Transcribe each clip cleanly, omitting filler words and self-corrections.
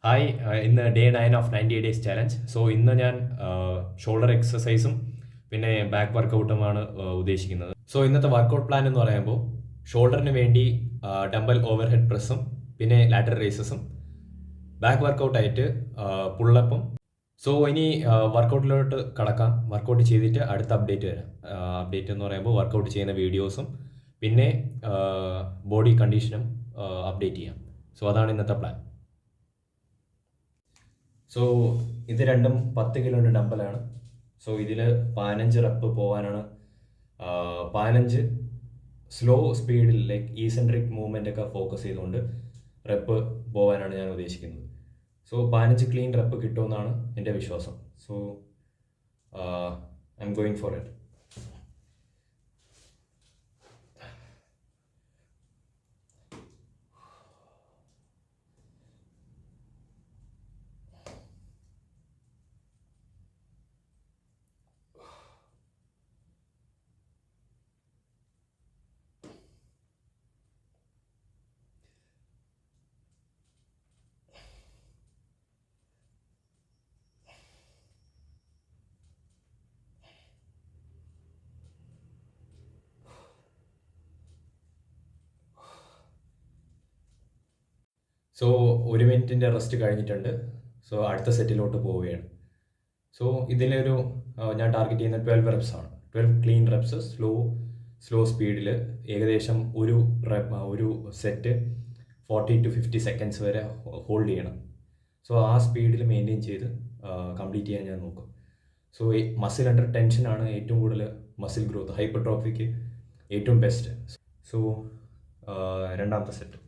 Hi ഇന്ന് day 9 of 90 days challenge. So ഇന്ന് ഞാൻ ഷോൾഡർ എക്സസൈസും പിന്നെ ബാക്ക് വർക്കൗട്ടുമാണ് ഉദ്ദേശിക്കുന്നത്. സോ ഇന്നത്തെ വർക്കൗട്ട് പ്ലാൻ എന്ന് പറയുമ്പോൾ ഷോൾഡറിന് വേണ്ടി ഡംബൽ ഓവർഹെഡ് പ്രസ്സും പിന്നെ ലാറ്റർ റേസസും, ബാക്ക് വർക്കൗട്ടായിട്ട് പുള്ളപ്പും. സോ ഇനി വർക്കൗട്ടിലോട്ട് കടക്കാം. വർക്കൗട്ട് ചെയ്തിട്ട് അടുത്ത അപ്ഡേറ്റ് വരാം. അപ്ഡേറ്റ് എന്ന് പറയുമ്പോൾ വർക്കൗട്ട് ചെയ്യുന്ന വീഡിയോസും പിന്നെ ബോഡി കണ്ടീഷനും അപ്ഡേറ്റ് ചെയ്യാം. സോ അതാണ് ഇന്നത്തെ പ്ലാൻ. സോ ഇത് രണ്ടും 10 കിലോൻ്റെ ഡമ്പലാണ്. സോ ഇതിൽ 15 റെപ്പ് പോകാനാണ്. 15 സ്ലോ സ്പീഡിൽ ലൈക്ക് ഈസെൻട്രിക് മൂവ്മെൻ്റ് ഒക്കെ ഫോക്കസ് ചെയ്തുകൊണ്ട് റെപ്പ് പോകാനാണ് ഞാൻ ഉദ്ദേശിക്കുന്നത്. സോ 15 ക്ലീൻ റെപ്പ് കിട്ടുമെന്നാണ് എൻ്റെ വിശ്വാസം. So I'm going for it. So 1 മിനിറ്റിൻ്റെ റെസ്റ്റ് കഴിഞ്ഞിട്ടുണ്ട്. സോ അടുത്ത സെറ്റിലോട്ട് പോവുകയാണ്. സോ ഇതിലൊരു ഞാൻ ടാർഗറ്റ് ചെയ്യുന്ന 12 റെപ്സ് ആണ്. 12 ക്ലീൻ റെപ്സ് സ്ലോ സ്പീഡിൽ ഏകദേശം ഒരു സെറ്റ് 40 to 50 സെക്കൻഡ്സ് വരെ ഹോൾഡ് ചെയ്യണം. സോ ആ സ്പീഡിൽ മെയിൻറ്റെയിൻ ചെയ്ത് കംപ്ലീറ്റ് ചെയ്യാൻ ഞാൻ നോക്കും. സോ മസിൽ അണ്ടർ ടെൻഷനാണ് ഏറ്റവും കൂടുതൽ മസിൽ ഗ്രോത്ത്, ഹൈപ്പർട്രോഫിക്ക് ഏറ്റവും ബെസ്റ്റ്. സോ രണ്ടാമത്തെ സെറ്റ്.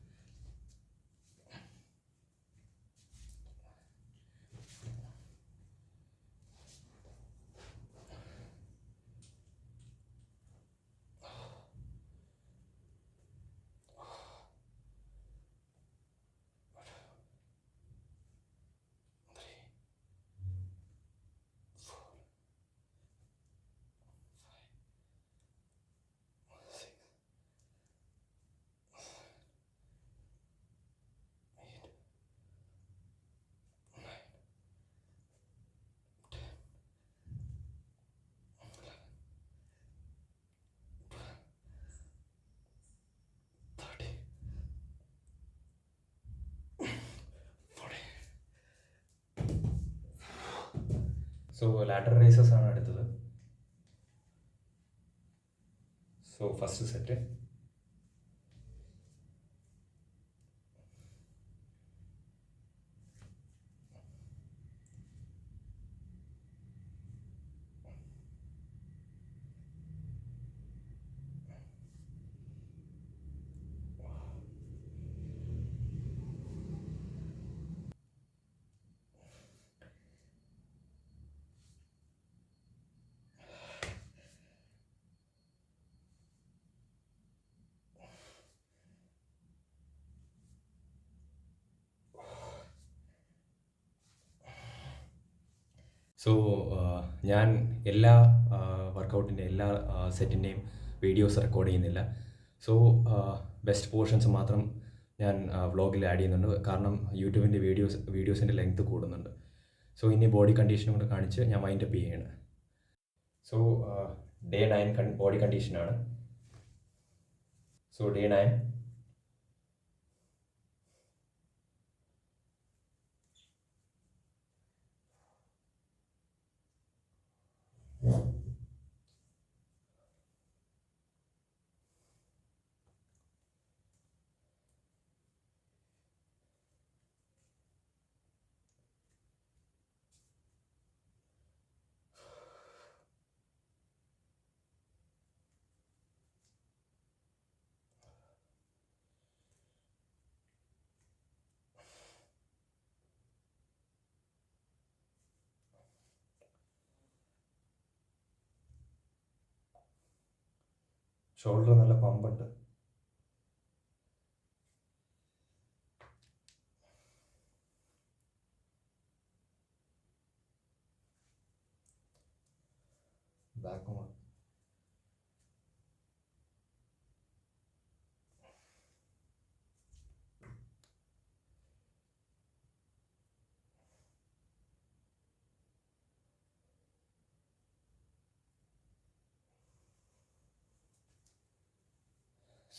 സോ ലാറ്റർ റേസസ് ആണ് അടുത്തത്. So first set. സോ ഞാൻ എല്ലാ വർക്കൗട്ടിൻ്റെ എല്ലാ സെറ്റിൻ്റെയും വീഡിയോസ് റെക്കോർഡ് ചെയ്യുന്നില്ല. സോ ബെസ്റ്റ് പോർഷൻസ് മാത്രം ഞാൻ വ്ളോഗിൽ ആഡ് ചെയ്യുന്നുണ്ട്. കാരണം യൂട്യൂബിൻ്റെ വീഡിയോസിൻ്റെ ലെങ്ത് കൂടുന്നുണ്ട്. സോ ഇനി ബോഡി കണ്ടീഷനും കൂടെ കാണിച്ച് ഞാൻ വൈൻഡപ്പ് ചെയ്യുകയാണ്. സോ ഡേ 9 ബോഡി കണ്ടീഷനാണ്. So day 9. ഷോൾഡർ നല്ല പമ്പുണ്ട്. ബാക്കും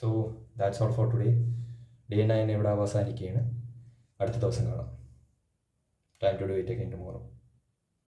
so that's all for today. Day 9 ഇവിടെ അവസാനിക്കുകയാണ്. അടുത്ത ദിവസം കാണാം. Time to do it again tomorrow.